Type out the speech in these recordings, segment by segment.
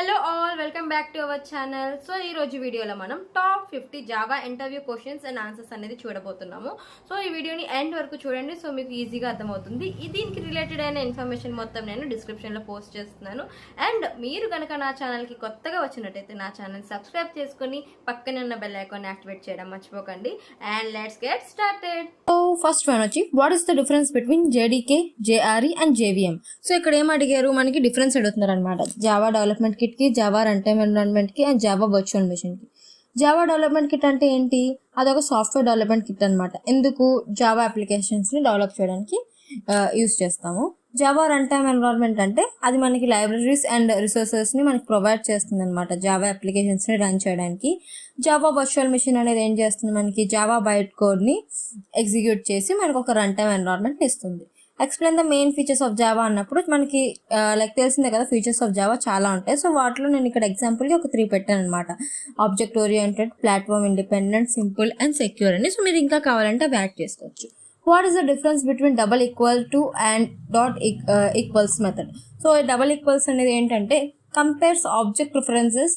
Hello all, welcome back to our channel. So ఈ రోజు వీడియోలో మనం top 50 Java interview questions and answers అనేది చూడబోతున్నాము. సో ఈ వీడియోని ఎండ్ వరకు చూడండి, సో మీకు ఈజీగా అర్థమవుతుంది. దీనికి రిలేటెడ్ అయిన ఇన్ఫర్మేషన్ మొత్తం నేను డిస్క్రిప్షన్లో పోస్ట్ చేస్తున్నాను. అండ్ మీరు కనుక నా ఛానల్కి కొత్తగా వచ్చినట్టయితే నా ఛానల్ సబ్స్క్రైబ్ చేసుకుని పక్కనే ఉన్న బెల్ ఐకాన్ యాక్టివేట్ చేయడం మర్చిపోకండి. And let's get started. So first one వచ్చి what is the difference between JDK, JRE and JVM. So ఇక్కడ ఏం అడిగారు, మనకి డిఫరెన్స్ అడుగుతున్నారు అనమాట. జావా డెవలప్మెంట్ కిట్ కి, జావా రన్ టైమ్ ఎన్విరాన్మెంట్ కి అండ్ జావా వర్చువల్ మెషిన్ కి. జావా డెవలప్మెంట్ కిట్ అంటే ఏంటి? అదొక సాఫ్ట్వేర్ డెవలప్మెంట్ కిట్ అనమాట. ఎందుకు? జావా అప్లికేషన్స్ ని డెవలప్ చేయడానికి యూస్ చేస్తాము. జావా రన్ టైమ్ ఎన్విరాన్మెంట్ అంటే అది మనకి లైబ్రరీస్ అండ్ రిసోర్సెస్ ని మనకి ప్రొవైడ్ చేస్తుంది అనమాట జావా అప్లికేషన్స్ ని రన్ చేయడానికి. జావా వర్చువల్ మెషిన్ అనేది ఏం చేస్తుంది, మనకి జావా బైట్ కోడ్ ని ఎగ్జిక్యూట్ చేసి మనకు ఒక రన్ టైమ్ ఎన్విరాన్మెంట్ ఇస్తుంది. Explain the main features of Java అన్నప్పుడు మనకి లైక్ తెలిసిందే కదా, ఫీచర్స్ ఆఫ్ జావా చాలా ఉంటాయి. సో వాటిలో నేను ఇక్కడ ఎగ్జాంపుల్కి ఒక 3 పెట్టాను అనమాట. Object oriented, platform independent, simple and secure అని. సో మీరు ఇంకా కావాలంటే అవి యాడ్ చేసుకోవచ్చు. What is the difference between double equal to and dot equals method. So double equals అనేది ఏంటంటే compares object references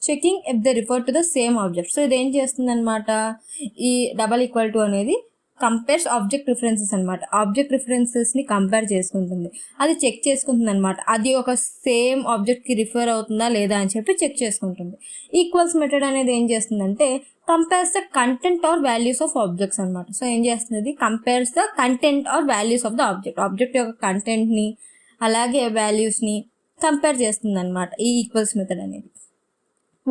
checking if they refer to the same object. So ఇది ఏం చేస్తుంది అనమాట, ఈ డబల్ ఈక్వల్ టు అనేది compares object references అనమాట. Object references ని కంపేర్ చేసుకుంటుంది, అది చెక్ చేసుకుంటుంది అనమాట. అది ఒక సేమ్ ఆబ్జెక్ట్ కి రిఫర్ అవుతుందా లేదా అని చెప్పి చెక్ చేసుకుంటుంది. ఈక్వల్స్ మెథడ్ అనేది ఏం చేస్తుందంటే compares the content or values of objects అనమాట. సో ఏం చేస్తుంది, compares the content or values of the object యొక్క కంటెంట్ ని అలాగే వాల్యూస్ ని కంపేర్ చేస్తుంది అనమాట ఈ ఈక్వల్స్ మెథడ్ అనేది.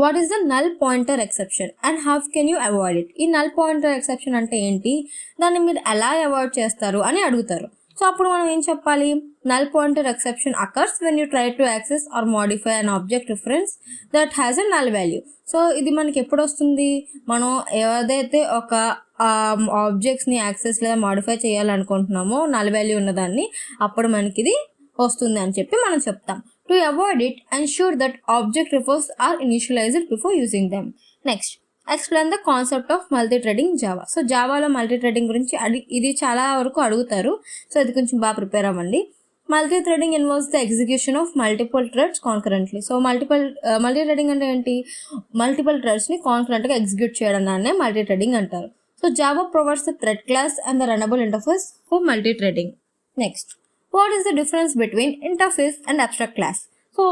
What is the null pointer exception and how can you avoid it. ఈ నల్ పాయింటర్ ఎక్సెప్షన్ అంటే ఏంటి, దాన్ని మీరు ఎలా అవాయిడ్ చేస్తారు అని అడుగుతారు. సో అప్పుడు మనం ఏం చెప్పాలి, null pointer exception occurs when you try to access or modify an object reference that has a null value. So ఇది మనకి ఎప్పుడు వస్తుంది, మనం ఏదైతే ఒక ఆబ్జెక్ట్స్ని యాక్సెస్ లేదా మోడిఫై చేయాలనుకుంటున్నామో నల్ వాల్యూ ఉన్నదాన్ని, అప్పుడు మనకి ఇది వస్తుంది అని చెప్పి మనం చెప్తాం. To avoid it, ensure that object refers are initialized before using them. Next, explain the concept of multi-threading Java. So జావాలో multithreading గురించి ఇది చాలా వరకు అడుగుతారు. సో ఇది కొంచెం బాగా ప్రిపేర్ అవ్వండి. Multithreading involves the execution of multiple threads concurrently. So multithreading అంటే ఏంటి, మల్టిపుల్ థ్రెడ్స్ని కాన్కరెంట్గా ఎగ్జిక్యూట్ చేయడం దాన్నే మల్టీథ్రెడింగ్ అంటారు. So Java provides the thread class and the runnable interface for multithreading. Next, what is the difference between interface and abstract class. So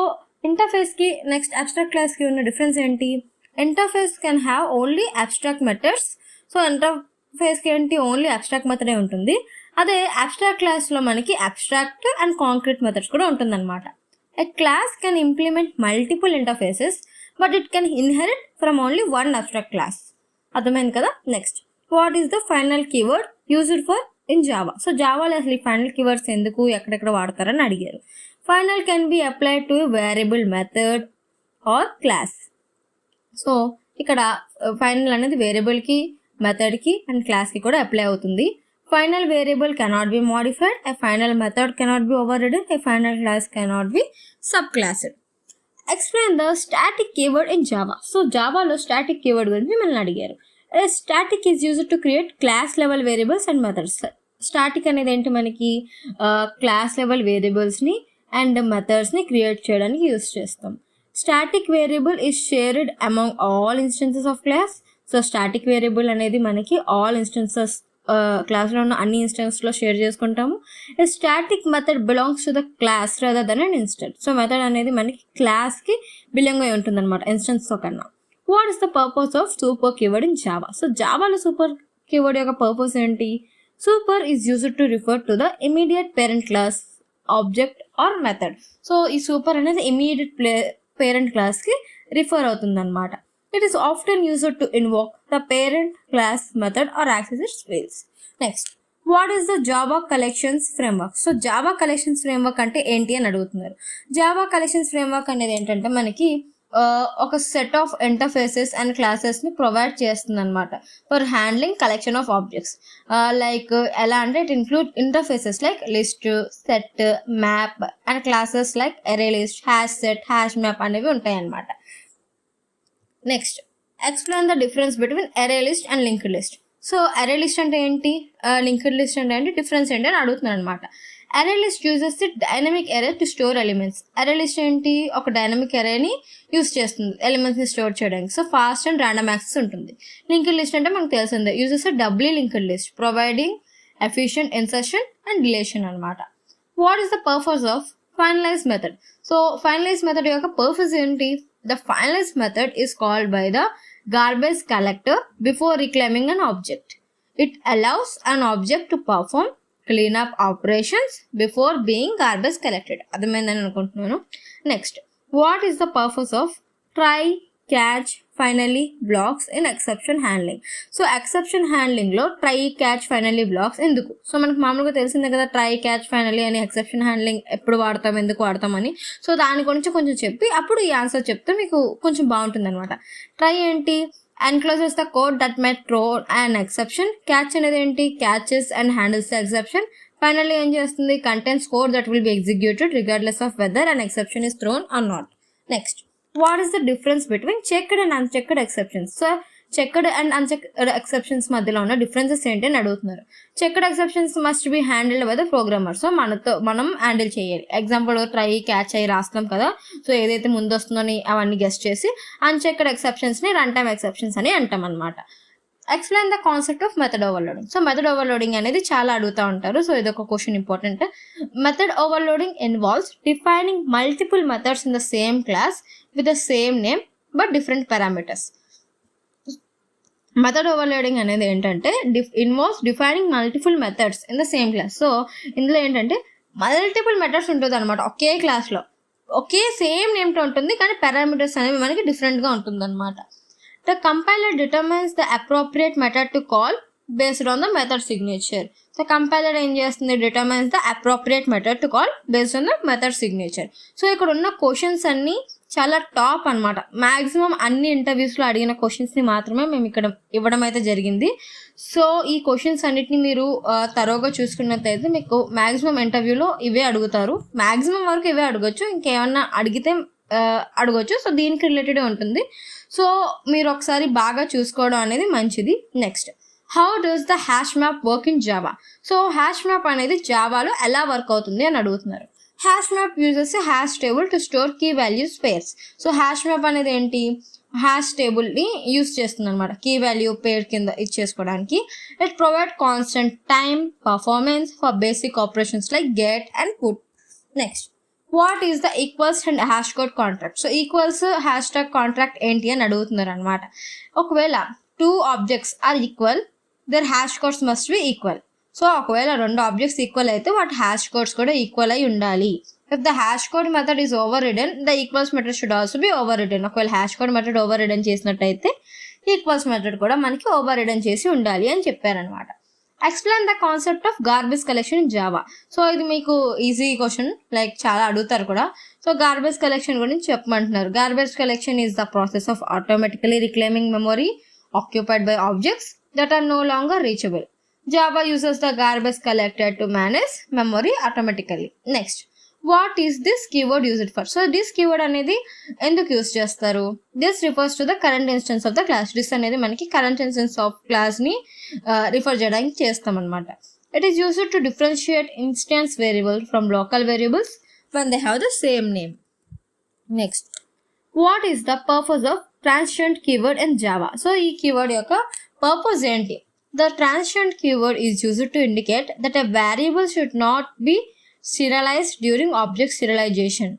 interface ki next abstract class ki unna difference enti, interface can have only abstract methods. So interface ki enti only abstract method e untundi. Ade abstract class lo manaki abstract and concrete methods kuda untundi annamata. A class can implement multiple interfaces but it can inherit from only one abstract class. అర్థమైంది కదా. Next, what is the final keyword used for in Java. So జావాలో అసలు ఈ final keywords ఎందుకు, ఎక్కడెక్కడ వాడతారని అడిగారు. Final can be applied to variable method or class. So ఇక్కడ ఫైనల్ అనేది వేరియబుల్కి, మెథడ్కి అండ్ క్లాస్కి కూడా అప్లై అవుతుంది. Final variable cannot be modified, a final method cannot be overridden, a final class cannot be subclassed. Explain the static keyword in Java. So జావాలో static keyword గురించి మనల్ని అడిగారు. Static is used to create class level variables and methods. Static అనేది ఏంటి, మనకి class level వేరియబుల్స్ని and మెథడ్స్ని create చేయడానికి use చేస్తాం. Static variable is shared among all instances of class. So static variable అనేది మనకి ఆల్ ఇన్స్టెన్సెస్, క్లాస్లో ఉన్న అన్ని ఇన్స్టెన్స్లో షేర్ చేసుకుంటాము. Static method belongs to the class rather than an instance. So method అనేది మనకి క్లాస్కి బిలాంగ్ అయి ఉంటుంది అనమాట, ఇన్స్టెన్స్తో కన్నా. What is the purpose of super keyword in Java. So జావాలో సూపర్ కీవర్డ్ యొక్క పర్పస్ ఏంటి, super is used to refer to the immediate parent class, object or method. So ఈ సూపర్ అనేది ఇమీడియట్ పేరెంట్ క్లాస్కి రిఫర్ అవుతుంది అనమాట. It is often used to invoke the parent class method or access its fields. Next, what is the Java collections framework. So Java collections framework అంటే ఏంటి అని అడుగుతున్నారు. Java collections framework అనేది ఏంటంటే మనకి ఒక సెట్ ఆఫ్ ఇంటర్ఫేసెస్ అండ్ క్లాసెస్ని provide చేస్తుంది అనమాట for handling collection of objects. Like ఎలా అంటే it include interfaces like list, set, map and classes like array list, hash set, hash map అనేవి ఉంటాయి అన్నమాట. Next, explain the difference between array list and linked list. So array list అంటే ఏంటి, linked list అంటే ఏంటి, difference ఏంటి అని అడుగుతున్నాను అనమాట. Array list uses the dynamic array to store elements. Array list ఏంటి, ఒక డైనమిక్ అరేని యూజ్ చేస్తుంది ఎలిమెంట్స్ ని స్టోర్ చేయడానికి. So fast and random access ఉంటుంది. లింక్డ్ లిస్ట్ అంటే మనకు తెలిసిందే, uses doubly linked list providing efficient insertion and deletion అనమాట. What is the purpose of finalize method? So finalize method యొక్క పర్పస్ ఏంటి? The finalize method is called by the garbage collector before reclaiming an object. It allows an object to perform cleanup operations before being garbage collected. అర్థమైందని అనుకుంటున్నాను. Next, what is the purpose of try catch finally blocks in exception handling? So exception హ్యాండ్లింగ్లో try catch finally blocks ఎందుకు? So మనకు మామూలుగా తెలిసిందే కదా try catch finally అని exception handling ఎప్పుడు వాడతాం, ఎందుకు వాడతామని. సో దాని గురించి కొంచెం చెప్పి అప్పుడు ఈ ఆన్సర్ చెప్తే మీకు కొంచెం బాగుంటుంది అనమాట. ట్రై ఏంటి, encloses the code that might throw and exception. Catch అనేది ఏంటి, catches and handles the exception. Finally ఏం చేస్తుంది, contents code that will be executed regardless of whether and exception is thrown or not. Next, what is the difference between checked and unchecked exceptions? So checked and unchecked exceptions మధ్యలో ఉన్న differences ఏంటి అని అడుగుతున్నారు. Checked exceptions must be handled by the programmer. So మనం handle చేయాలి. Example try catch అయ్యి రాస్తాం కదా, సో ఏదైతే ముందు వస్తుందని అవన్నీ గెస్ట్ చేసి. అన్చెక్డ్ ఎక్సెప్షన్స్ ని రన్ టైమ్ ఎక్సెప్షన్స్ అని అంటాం అనమాట. Explain the concept of method overloading. So method overloading అనేది చాలా అడుగుతూ ఉంటారు. సో ఇది ఒక question important. Method overloading involves defining multiple methods in the same class with the same name but different parameters. Method overloading అనేది ఏంటంటే involves defining multiple methods in the same class. So ఇందులో ఏంటంటే multiple methods ఉంటుంది అనమాట. ఒకే క్లాస్లో ఒకే same నేమ్తో ఉంటుంది, కానీ parameters అనేవి మనకి డిఫరెంట్గా ఉంటుంది అనమాట. The compiler determines the appropriate method to call based on the method signature. So compiler ఏం చేస్తుంది, determines the appropriate method to call based on the method signature. So ఇక్కడ ఉన్న క్వశ్చన్స్ అన్ని చాలా టాప్ అనమాట. మ్యాక్సిమం అన్ని ఇంటర్వ్యూస్లో అడిగిన క్వశ్చన్స్ని మాత్రమే మేము ఇక్కడ ఇవ్వడం అయితే జరిగింది. సో ఈ క్వశ్చన్స్ అన్నిటిని మీరు తరోగా చూసుకున్నట్టయితే మీకు మ్యాక్సిమం ఇంటర్వ్యూలో ఇవే అడుగుతారు. మ్యాక్సిమం వరకు ఇవే అడగొచ్చు, ఇంకేమన్నా అడిగితే అడగొచ్చు. సో దీనికి రిలేటెడ్ ఉంటుంది. సో మీరు ఒకసారి బాగా చూసుకోవడం అనేది మంచిది. Next, how does the hash map work in Java? So hash map అనేది జావాలో ఎలా వర్క్ అవుతుంది అని అడుగుతున్నారు. Hash map uses hash table to store key values pairs. So hash map అనేది ఏంటి, హ్యాష్ టేబుల్ని యూజ్ చేస్తుంది అనమాట కీ వాల్యూ పేర్ కింద ఇచ్చేసుకోవడానికి. It provide constant time performance for basic operations like get and put. Next, what is the equals and hash code contract? So equals hash tag contract ఏంటి అని అడుగుతున్నారు అనమాట. ఒకవేళ 2 objects are equal, then hash codes must be equal. So ఒకవేళ 2 objects equal అయితే వాటి hash codes కూడా equal అయి ఉండాలి. If the hash code method is overridden, the equals method should also be overridden. ఒకవేళ hash code method overridden చేసినట్టయితే equals method కూడా మనకి ఓవర్ రిడెన్ చేసి ఉండాలి అని చెప్పారనమాట. Explain the concept of garbage collection in Java. So ఇది మీకు ఈజీ క్వశ్చన్, లైక్ చాలా అడుగుతారు కూడా. సో గార్బేజ్ కలెక్షన్ గురించి చెప్పమంటున్నారు. Garbage collection is the process of automatically reclaiming memory occupied by objects that are no longer reachable. Java uses the garbage collector to manage memory automatically. Next, what is this keyword used for? So this keyword అనేది ఎందుకు use చేస్తారు? This refers to the current instance of the class. This అనేది మనకి current instance of క్లాస్ని refer చేయడానికి చేస్తాం అనమాట. It is used to differentiate instance variable from local variables when they have the same name. Next, what is the purpose of transient keyword in Java? So ఈ keyword యొక్క purpose ఏంటి? The transient keyword is used to indicate that a variable should not be serialized during object serialization.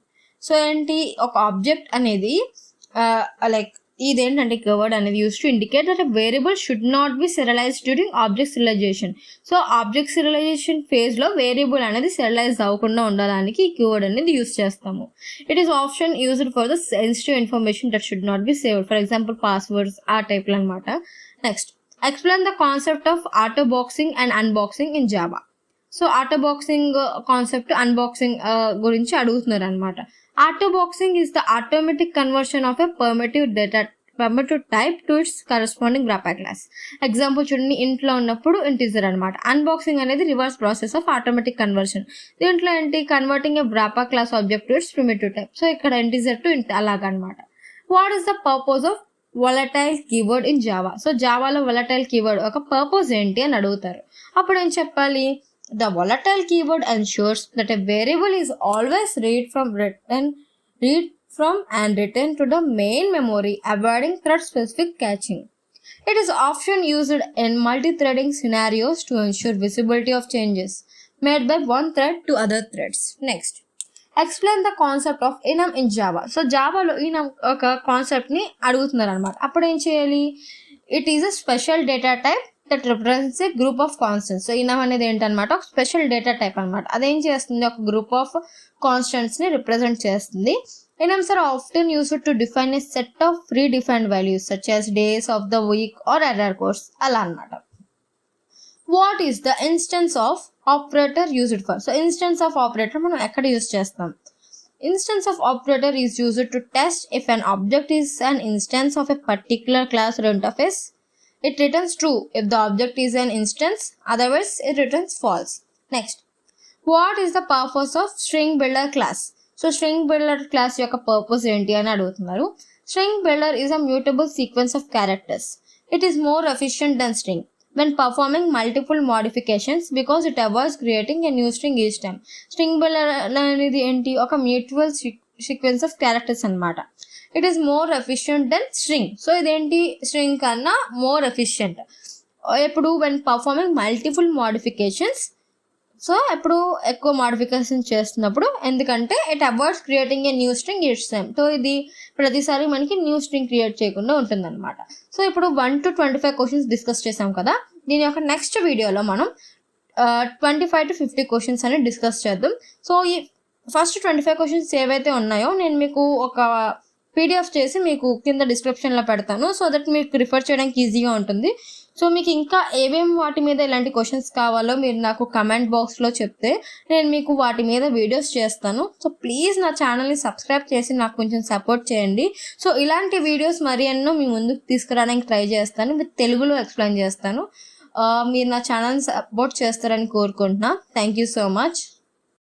So ఏంటి, ఒక object అనేది like ఇదేంటంటే keyword అనేది use to indicate that variable should not be serialize during object serialization. So object serialization ఫేజ్లో variable అనేది సెరలైజ్ అవ్వకుండా ఉండడానికి ఈ కీవర్డ్ అనేది యూస్ చేస్తాము. It is option used for the sensitive information that should not be saved, for example passwords ఆ టైప్లో అనమాట. Next, explain the concept of auto boxing and unboxing in Java. So auto boxing concept, unboxing గురించి అడుగుతున్నారు అనమాట. Auto boxing is the automatic conversion of a permittive type to its corresponding wrapper class. Example చూడండి, ఇంట్లో ఉన్నప్పుడు integer అనమాట. Unboxing అనేది reverse process of automatic conversion. దీంట్లో ఏంటి, converting a wrapper class object to its primitive type. So ఇక్కడ integer to int అలాగనమాట. What is the purpose of volatile keyword in Java? So జావాలో volatile keyword ఒక పర్పస్ ఏంటి అని అడుగుతారు. అప్పుడు ఏం చెప్పాలి, The volatile keyword ensures that a variable is always read from and written to the main memory, avoiding thread-specific caching. It is often used in multi-threading scenarios to ensure visibility of changes made by one thread to other threads. Next, explain the concept of enum in Java. So జావాలో enum ఒక కాన్సెప్ట్ని అడుగుతున్నారు అనమాట. అప్పుడు ఏం చేయాలి? It is a special data type that represents A group of constants. So enum అనేది ఏంటనమాట? ఒక special data type అనమాట. అదేం చేస్తుంది? ఒక గ్రూప్ ఆఫ్ కాన్స్టెంట్స్ని రిప్రజెంట్ చేస్తుంది. Enums are often used to define a set of predefined values such as days of the week or error codes. అలా అనమాట. What is the instance of operator used for? So instance of operator మనం ఎక్కడ use చేస్తాం? Instance of operator is used to test if an object is an instance of a particular class or interface. It returns true if the object is an instance, otherwise it returns false. Next, what is the purpose of string builder class? So string builder class యొక్క purpose ఏంటి అని అడుగుతున్నారు. String builder is a mutable sequence of characters. It is more efficient than string when performing multiple modifications because it avoids creating a new string each time. String builder అనేది ఏంటి? ఒక mutable sequence of characters అనమాట. It is more efficient than string. So ఇదేంటి? String కన్నా more efficient. ఎప్పుడు when performing multiple modifications. So ఎప్పుడు ఎక్కువ modification చేస్తున్నప్పుడు, ఎందుకంటే it avoids creating a new string each time. So ఇది ప్రతిసారి మనకి న్యూ స్ట్రింగ్ క్రియేట్ చేయకుండా ఉంటుందన్నమాట. సో ఇప్పుడు 1 to 25 క్వశ్చన్స్ డిస్కస్ చేసాం కదా. దీని యొక్క నెక్స్ట్ వీడియోలో మనం 25 to 50 క్వశ్చన్స్ అని డిస్కస్ చేద్దాం. సో ఈ ఫస్ట్ 25 క్వశ్చన్స్ ఏవైతే ఉన్నాయో నేను మీకు ఒక పీడిఎఫ్ చేసి మీకు కింద డిస్క్రిప్షన్లో పెడతాను. సో దట్ మీకు రిఫర్ చేయడానికి ఈజీగా ఉంటుంది. సో మీకు ఇంకా ఏమేమి వాటి మీద ఇలాంటి క్వశ్చన్స్ కావాలో మీరు నాకు కమెంట్ బాక్స్లో చెప్తే నేను మీకు వాటి మీద వీడియోస్ చేస్తాను. సో ప్లీజ్ నా ఛానల్ని సబ్స్క్రైబ్ చేసి నాకు కొంచెం సపోర్ట్ చేయండి. సో ఇలాంటి వీడియోస్ మరి ఎన్నో మీ ముందుకు తీసుకురావడానికి ట్రై చేస్తాను. విత్ తెలుగులో ఎక్స్ప్లెయిన్ చేస్తాను. మీరు నా ఛానల్ని సపోర్ట్ చేస్తారని కోరుకుంటున్నా. Thank you so much.